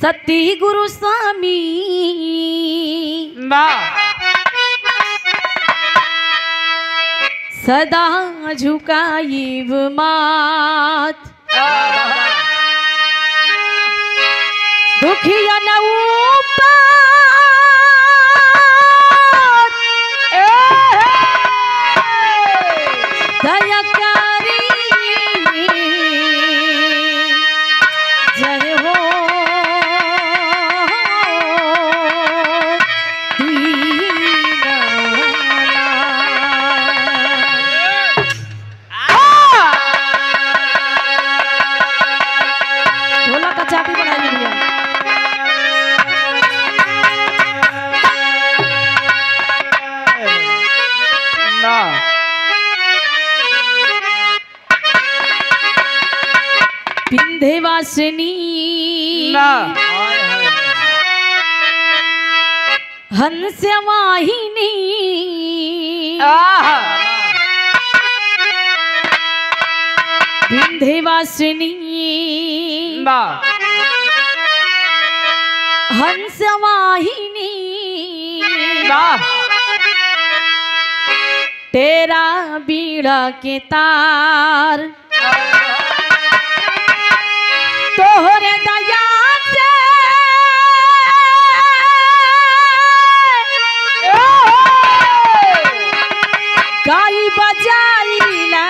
सती गुरु स्वामी सदा झुकाईब मात दुखिया न दया करी जय हो ढोला का चाबी बना लिया ना विंध्यवासिनी हंस्यवाहिनी विंध्यवासिनी हंस्यवाहिनी तेरा बीड़ा के तार तोहरे दया से गाई बजाइला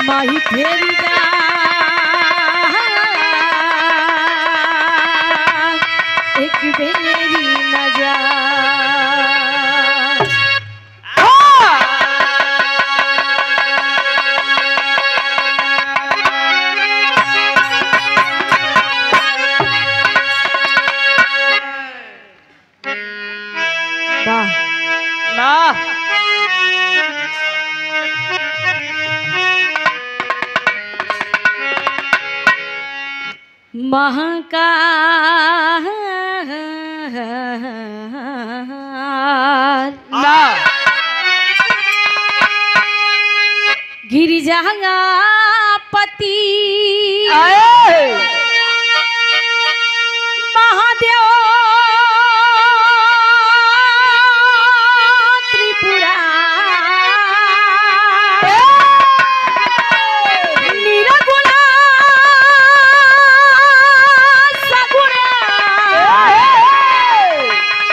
माही फेरी एक बेरी नजर महाकाल गिरिजापति महादेव त्रिपुरा निरगुणा सगुणा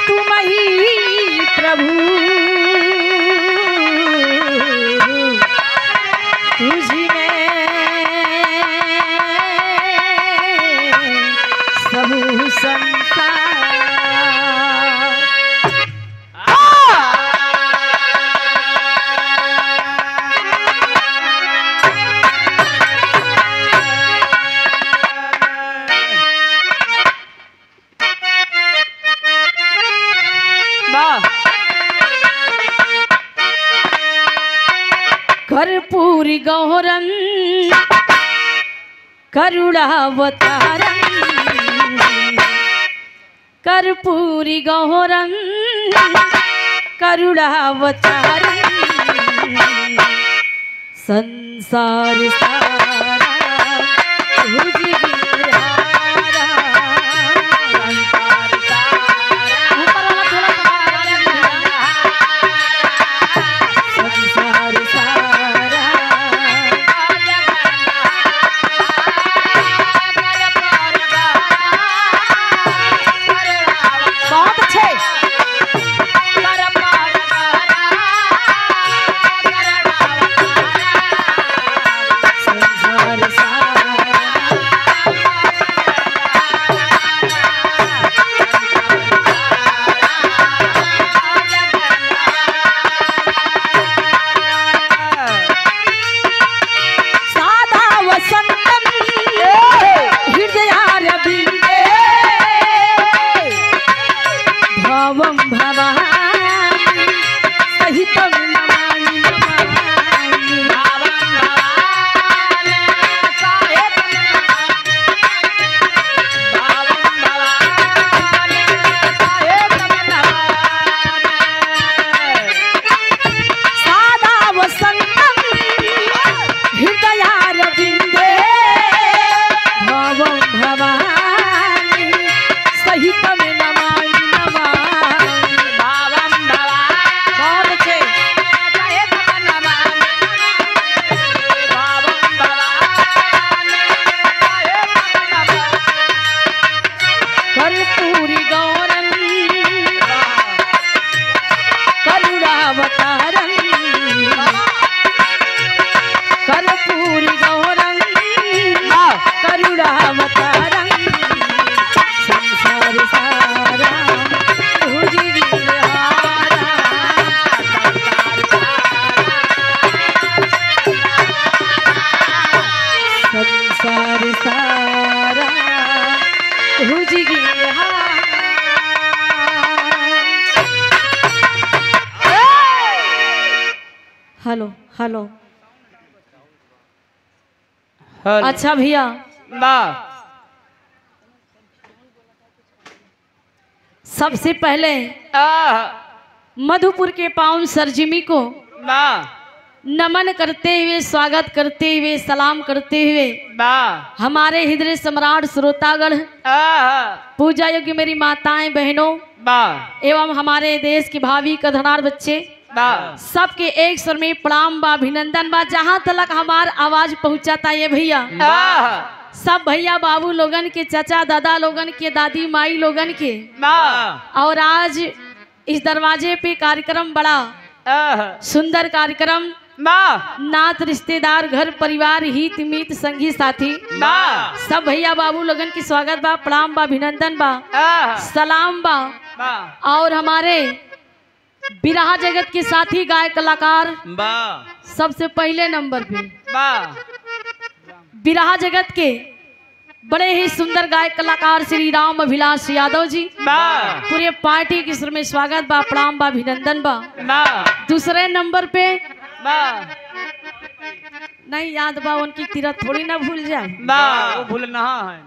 तुम ही प्रभु तुझी में सब संसार कर्पूरी गौरम करुणावतारम कर्पूरी गौरम करुणावतारम संसार सारा तुझ बिरारा संसार सारा बहुत अच्छे संसार सारा हेलो हेलो। हेलो। अच्छा भैया, बा सबसे पहले मधुपुर के पावन सरजिमी को बा नमन करते हुए, स्वागत करते हुए, सलाम करते हुए बा हमारे हृदय सम्राट श्रोतागण, पूजा योग्य मेरी माताएं बहनों बा एवं हमारे देश के भावी कधनार बच्चे, बा सबके एक स्वर में प्रणाम बा, अभिनंदन बा। जहाँ तक हमार आवाज पहुँचाता ये भैया, सब भैया बाबू लोगन के, चाचा दादा लोगन के, दादी माई लोगन के, और आज इस दरवाजे पे कार्यक्रम, बड़ा सुंदर कार्यक्रम, नात रिश्तेदार घर परिवार हित मित संगी साथी, सब भैया बाबू लोगन की स्वागत बा, प्रणाम बा, अभिनंदन बा, सलाम बा। और हमारे बिरहा जगत के साथी गाय कलाकार, सबसे पहले नंबर पे बिरहा जगत के बड़े ही सुंदर गायक कलाकार श्री राम अभिलाष यादव जी, पूरे पार्टी के स्वर में स्वागत बा, प्रणाम बा, अभिनंदन बा। दूसरे नंबर पे नहीं याद बा, उनकी तीरथ थोड़ी ना भूल जाए, वो भूलना है।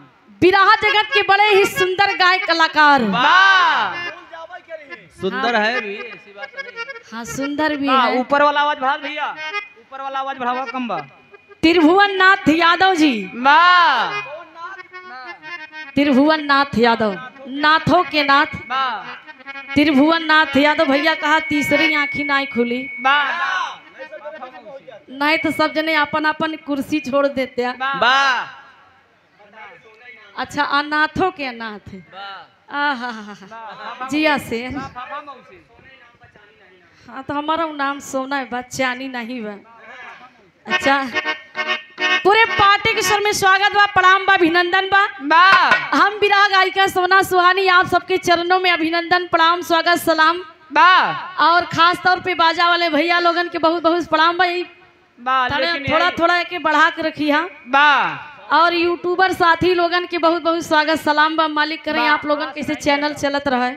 बिरहा जगत के बड़े ही सुंदर गायक कलाकार, सुंदर है भी, ऐसी बात नहीं। हाँ सुंदर भी है। ऊपर वाला आवाज बढ़ा भैया, ऊपर वाला आवाज बढ़ावा कम बा। त्रिभुवन नाथ यादव जी, त्रिभुवन नाथ यादव, नाथों के नाथ, त्रिभुवन नाथ यादव भैया कहा तीसरी आँखी नहीं खुली, नहीं तो सब जने अपन अपन कुर्सी छोड़ देते हैं। अच्छा, अनाथों के अनाथ, जिया से। हाँ तो हमारा नाम सोना है, बात चानी नहीं बा। अच्छा, पूरे पार्टी के स्वर में स्वागत बा, प्रणाम बा, अभिनंदन बा। हम बिरहा गायिका सोना सुहानी आप सबके चरणों में अभिनंदन, प्रणाम, स्वागत, सलाम बा। और खास तौर पे बाजा वाले भैया लोगन के बहुत बहुत प्रणाम बा। थोड़ा थोड़ा के बढ़ा के रखी है। और यूट्यूबर साथी लोगन के बहुत बहुत स्वागत, सलाम बा। मालिक करें आप लोगन कैसे चैनल चलत रहे,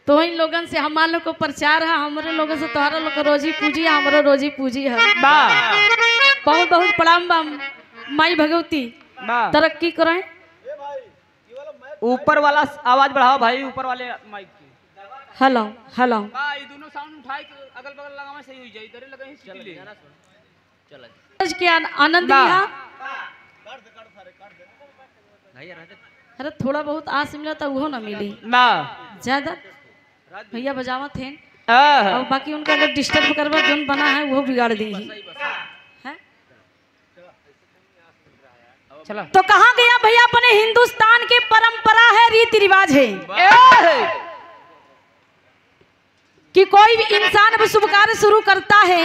तो इन लोगन से हमारे लोग को प्रचार है, हमारे लोगों से तुम्हारा लोग रोजी पूजी है, हमारो रोजी पूजी है। बहुत बहुत प्रणाम बा। माई भगवती तरक्की करें। ऊपर वाला आवाज बढ़ाओ भाई, ऊपर वाले माइक की। Hello hello. दोनों साउंड उठाई अगल बगल लगावे सही हो जाए, इधर लगे ही सीटी ले चल के आनंद लिया। अरे थोड़ा बहुत आस मिला था, वो ना मिली ज्यादा। भैया बजावत थे, और बाकी उनका अगर डिस्टर्ब करवा जोन बना है वो बिगाड़ दी है। चला तो कहाँ गया भैया, अपने हिंदुस्तान के परंपरा है, रीति रिवाज है कि कोई भी इंसान अब शुभ कार्य शुरू करता है,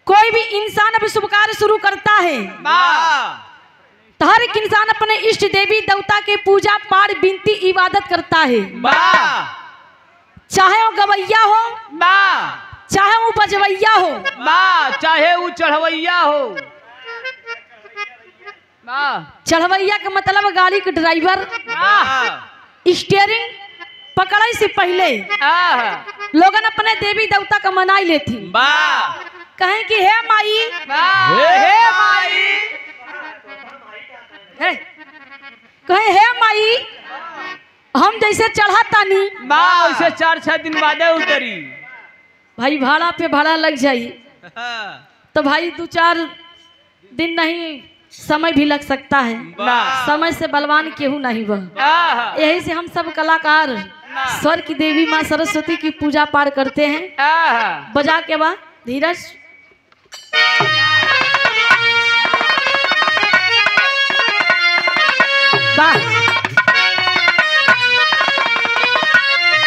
कोई भी इंसान अब शुभ कार्य शुरू करता है तो हर एक इंसान अपने इष्ट देवी देवता के पूजा पाठ विनती इबादत करता है। चाहे वो गवैया हो, चाहे वो बजवैया हो, चाहे वो चढ़वैया हो। चढ़वैया का मतलब गाड़ी के ड्राइवर, स्टीयरिंग पकड़े से पहले लोगन अपने देवी देवता का मनाई लेती, कहें कि हे माई, हे माई, कहे हे माई, हम जैसे चढ़ा तानी उसे 4-6 दिन बाद उतरी। भाई भाड़ा पे भाड़ा लग जाई तो भाई 2-4 दिन नहीं, समय भी लग सकता है। समय से बलवान केहू नहीं बह। यही से हम सब कलाकार स्वर की देवी माँ सरस्वती की पूजा पाठ करते हैं। बजा के बाद धीरज।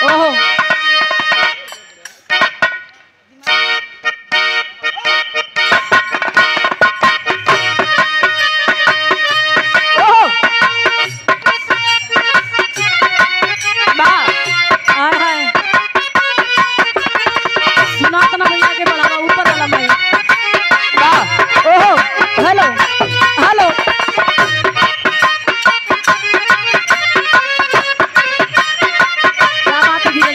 ओहो, सुना तो ना भैया के बढ़ावा ऊपर वाला मैं। ओहो, हेलो हेलो। क्या बात है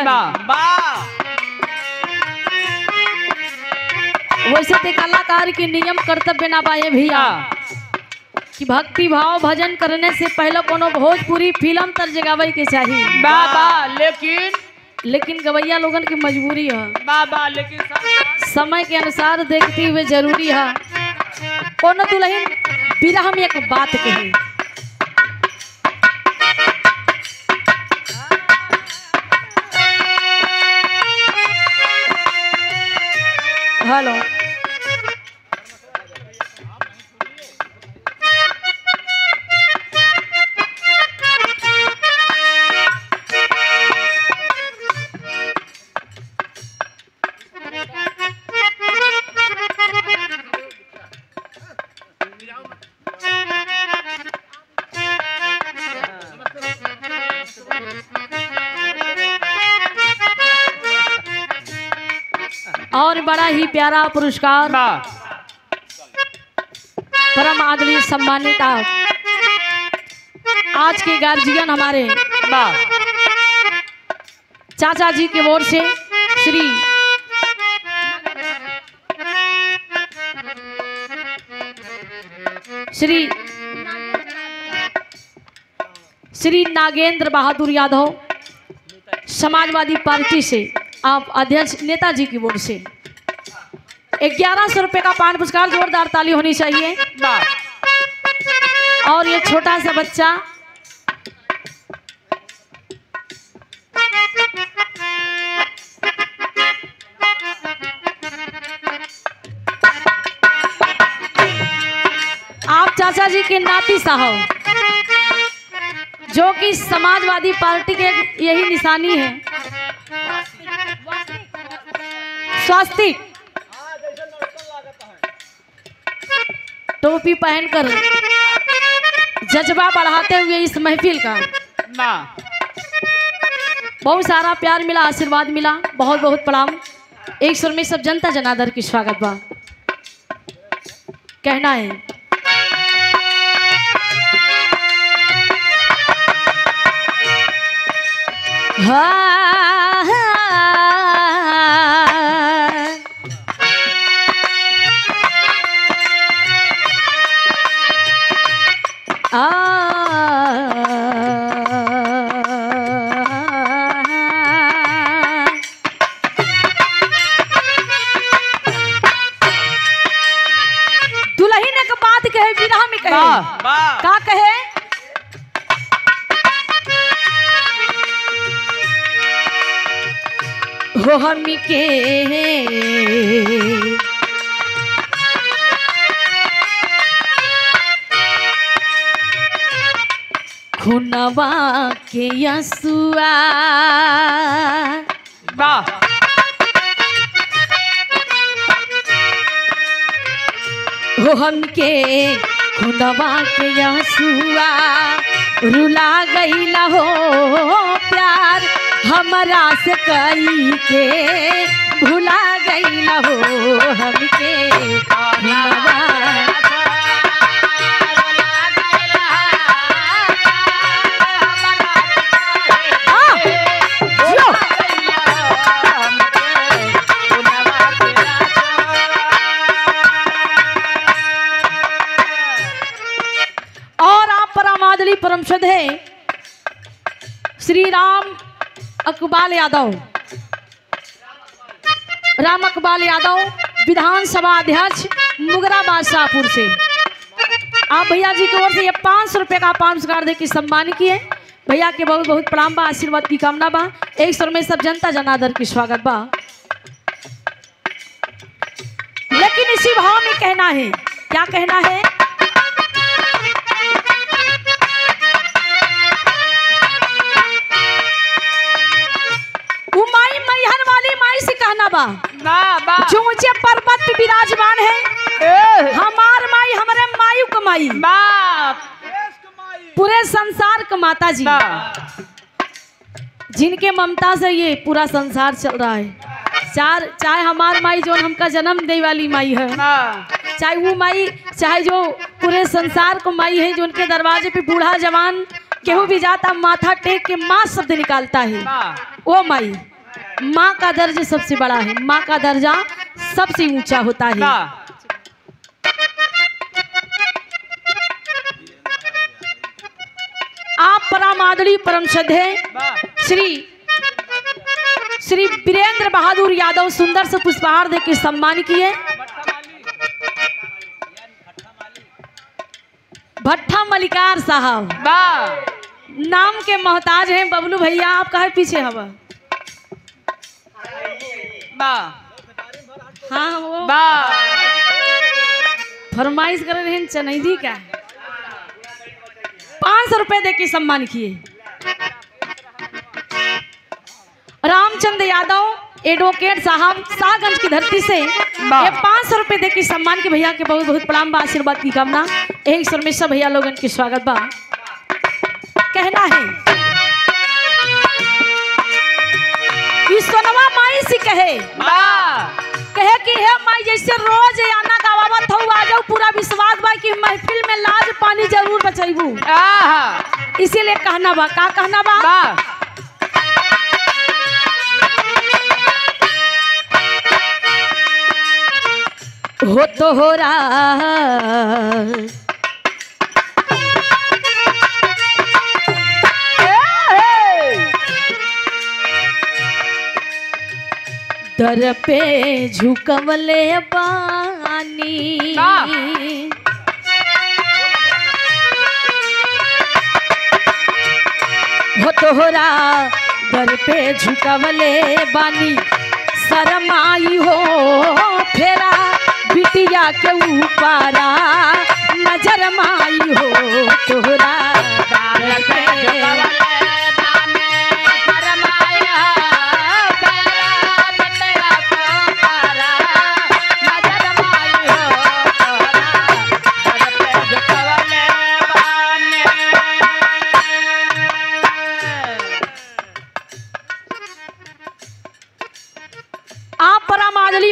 लोगन। वैसे ते कलाकार के नियम कर्तव्य ना पाए भैया कि भक्ति भाव भजन करने से पहले कोनो भोजपुरी फिल्म तर जगावे के चाहिए। लेकिन गवैया लोगन की मजबूरी है, लेकिन समय के अनुसार देखते हुए जरूरी है। कोनो दुल्हन बिरह में एक बात कही, हेलो और बड़ा ही प्यारा पुरस्कार परम आदरणीय सम्मानित आज के गार्जियन हमारे चाचा जी की ओर से श्री नागेंद्र बहादुर यादव समाजवादी पार्टी से आप अध्यक्ष नेताजी की ओर से 1100 रुपए का पान पुरस्कार, जोरदार ताली होनी चाहिए। और ये छोटा सा बच्चा आप चाचा जी के नाती साहब, जो कि समाजवादी पार्टी के यही निशानी है, स्वास्तिक टोपी पहनकर जज्बा बढ़ाते हुए इस महफिल का बहुत सारा प्यार मिला, आशीर्वाद मिला। बहुत बहुत प्रणाम। एक सुर में सब जनता जनार्दन की स्वागत बा। कहना है दुल्हन एक बात कहे, विरह में कहे, का कहे, हो हम के खुनवा के यसुआ, हो हम के खुनवा के यसुआ, रुला गईला हो प्यार हमरा से कई के, भुला गईला हो हमके खुनवा। और आप परमादली परम श्रद्धेय श्री राम अकबाल यादव, विधानसभा अध्यक्ष मुगराबाद शाहपुर से आप भैया जी की ओर से ये 500 रुपए का पान पुरस्कार देकर सम्मान किए। भैया के बहुत बहुत प्रणाम बा, आशीर्वाद की कामना बा। एक स्वर में सब जनता जनार्दन की स्वागत बा। लेकिन इसी भाव में कहना है, क्या कहना है, माई मैहर वाली माई से कहना बा, जो ऊंचे पर्वत पे विराजमान है, हमार माई हमारे मायू कमाई, पूरे संसार का माता जी, जिनके ममता से ये पूरा संसार चल रहा है। चाहे हमार माई जो हमका जन्म दे वाली माई है, चाहे वो माई, चाहे जो पूरे संसार को माई है, जो उनके दरवाजे पे बूढ़ा जवान केहू भी जाता माथा टेक के माँ शब्द निकालता है, वो माई माँ का दर्जा सबसे बड़ा है, माँ का दर्जा सबसे ऊंचा होता है। आप परम आदरणीय परम श्रद्धेय श्री वीरेंद्र बहादुर यादव सुंदर से पुष्पहार देकर सम्मान किए। भट्टा मलिकार साहब नाम के मोहताज हैं। बबलू भैया आप काहे पीछे हवा? हाँ वो फरमाइश कर रहे हैं चनैदी का 500 रुपए देके सम्मान किए। रामचंद्र यादव एडवोकेट साहब शाहगंज की धरती से ये 500 रुपए देके सम्मान के भैया के बहुत बहुत प्रणाम बा, आशीर्वाद की कामना। यही ईश्वर में सब भैया लोगन के स्वागत बा। कहना है ईश्वरवा माई से कहे कि हे माई जैसे रोज आना गावत हो आ जाओ, पूरा विश्वास बा कि महफिल में लाज पानी जरूर बचाइबू। इसीलिए कहना बा, का कहना बा? हो तो हो रहा दर पे झुकवले बानी, हो तोहरा दर पे झुकवले बानी, शरमाई हो फेरा बिटिया के ऊपरा, नजर माई हो तोहरा दर पे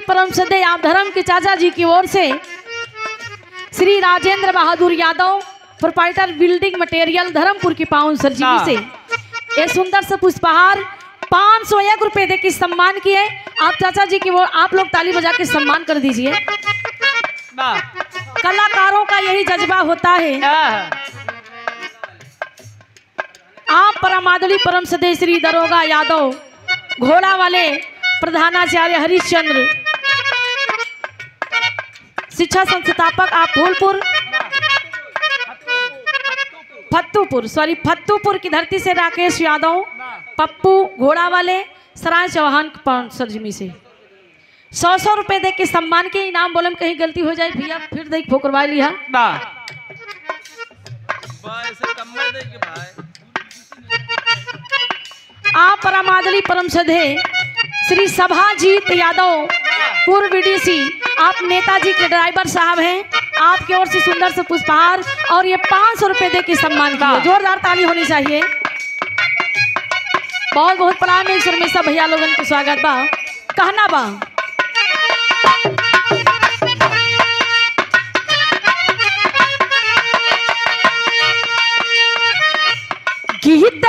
परम श्रद्धेय आप धर्म के चाचा जी की ओर से Shri Rajendra Bahadur Yadav proprietor building material Dharampur की पावन सरजीवी से ये सुंदर से पुष्पहार 501 रुपए देकर सम्मान किए। आप चाचा जी की ओर आप लोग ताली बजा के सम्मान कर दीजिए। कलाकारों का यही जज्बा होता है। आप परमादली परम श्रद्धेय श्री दरोगा यादव घोड़ा वाले प्रधानाचार्य हरिश्चंद्र शिक्षा संस्थापक आप फत्तूपुर की धरती से राकेश यादव पप्पू घोड़ा वाले सराय चौहान सरजमी से 100 रुपए दे के सम्मान के इनाम। बोलम कहीं गलती हो जाए भैया फिर देख फोकरवा लिया। आप परमादली परम श्रद्धेय श्री सभाजीत यादव पूर्व बीडीसी आप नेताजी के ड्राइवर साहब हैं। आपकी ओर से सुंदर से पुष्पहार और ये 500 रुपए दे के सम्मान किए। जोरदार ताली होनी चाहिए। बहुत बहुत प्रणाम ईश्वर में सब भैया लोगन के स्वागत बा। कहना बा गीत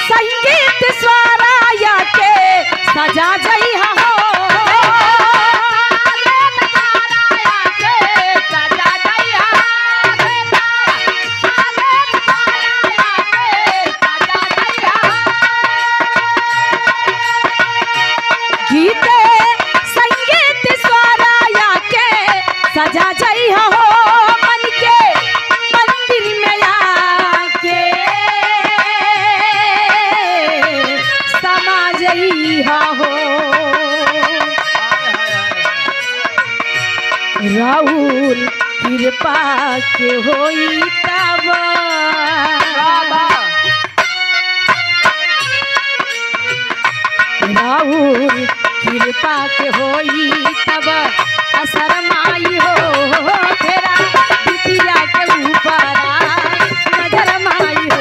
संगीत स्वराया के सजा जई हो सजा जई हो मन के मंदिर में आके समा जई हो राहुल कृपा के होई तब राहुल कृपा के होई तब असर माई हो तेरा बिटिया के ऊपर नजर माई हो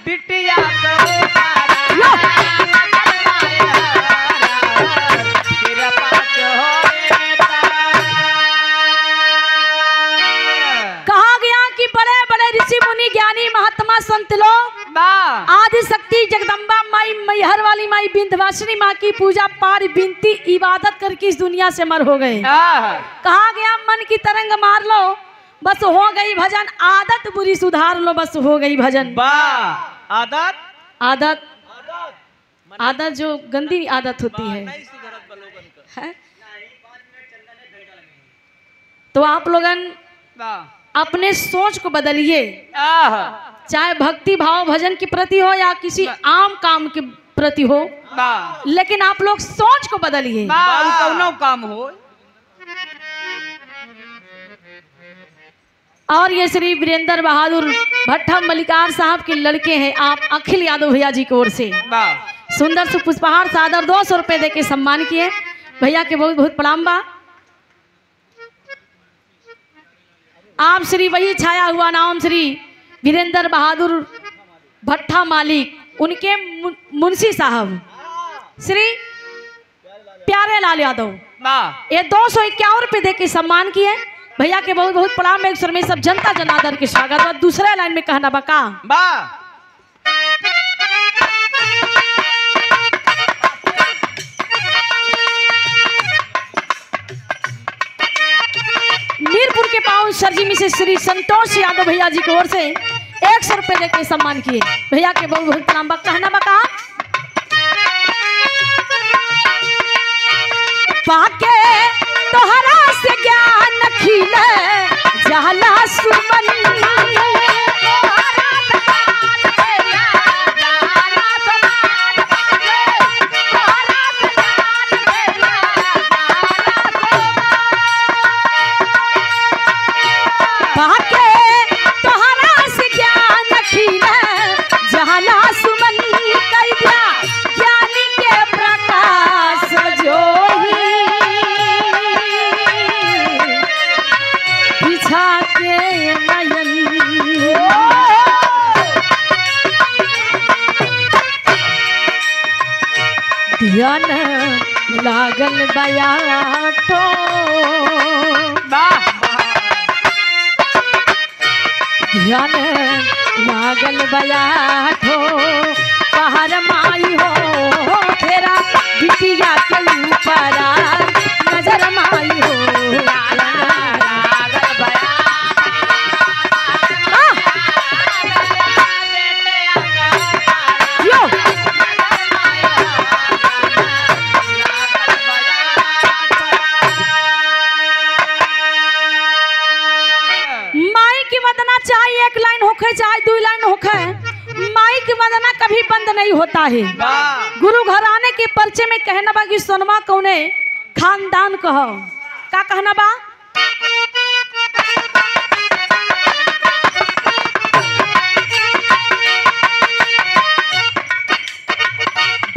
बिटिया कहा गया कि बड़े बड़े ऋषि संत लोग आदि शक्ति जगदम्बा माई, मैहर वाली माई, विंध्यवासिनी माँ की पूजा पाठ विनती इबादत करके इस दुनिया से मर हो गए। कहा गया मन की तरंग मार लो, बस हो गई भजन, आदत बुरी सुधार लो, बस हो गई भजन। आदत आदत आदत जो गंदी आदत होती है। तो आप लोगन अपने सोच को बदलिए, चाहे भक्ति भाव भजन के प्रति हो या किसी आम काम के प्रति हो, लेकिन आप लोग सोच को बदलिए। काम हो। और ये श्री वीरेंद्र बहादुर भट्टा मलिकार साहब के लड़के हैं, आप अखिल यादव भैया जी की ओर से सुंदर से पुष्पहार सादर 200 रुपए देके सम्मान किए। भैया के बहुत बहुत प्रणाम बा। आप श्री वही छाया हुआ नाम श्री वीरेंद्र बहादुर भट्टा मालिक, उनके मुंशी साहब श्री प्यारे लाल यादव ये 251 रुपए देके सम्मान किए। भैया के बहुत बहुत प्रणाम। एक स्वर में सब जनता जनार्दन के स्वागत बा। दूसरा लाइन में कहना बका मीरपुर के पावन सरजी से श्री संतोष यादव भैया जी की ओर से 100 रुपए देके सम्मान किए। भैया के बहुत बहुत प्रणाम बा। कहना बका पाके तोहरा से ज्ञान खिले जाला सुमन, पाके तोहरा से ज्ञान खिले जाला सुमन, कई दिया ज्ञानी के प्रकाश जो के नयन, ध्यान लागल बयाठो, ध्यान लागल बयाठो, पहाड़ माई हो तेरा बिटिया के ऊपर नजर माई हो, चाहे एक लाइन होखे चाहे 2 लाइन होखे, माई की वंदना कभी बंद नहीं होता है। गुरु घराने के परिचय में कहना बा कि सोनमा कौने खानदान कहो, का कहना बा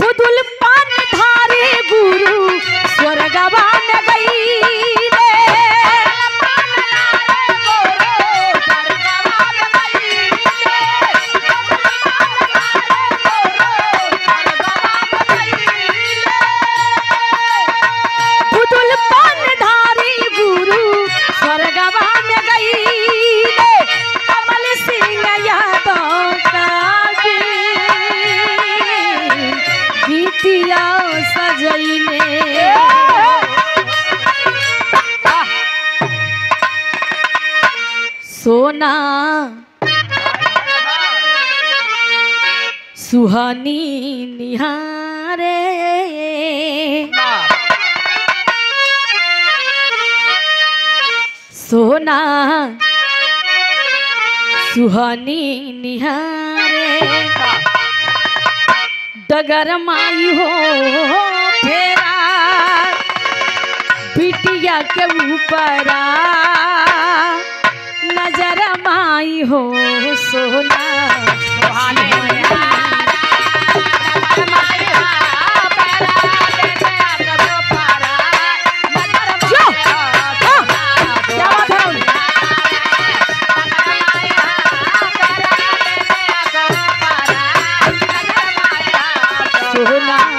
बुदुल पान धारे गुरु स्वर्गवा में गई सोना सुहानी निहारे, सोना सुहानी निहारे, डगर माई हो फेरा बिटिया के ऊपर नजर माई हो, सोना सोना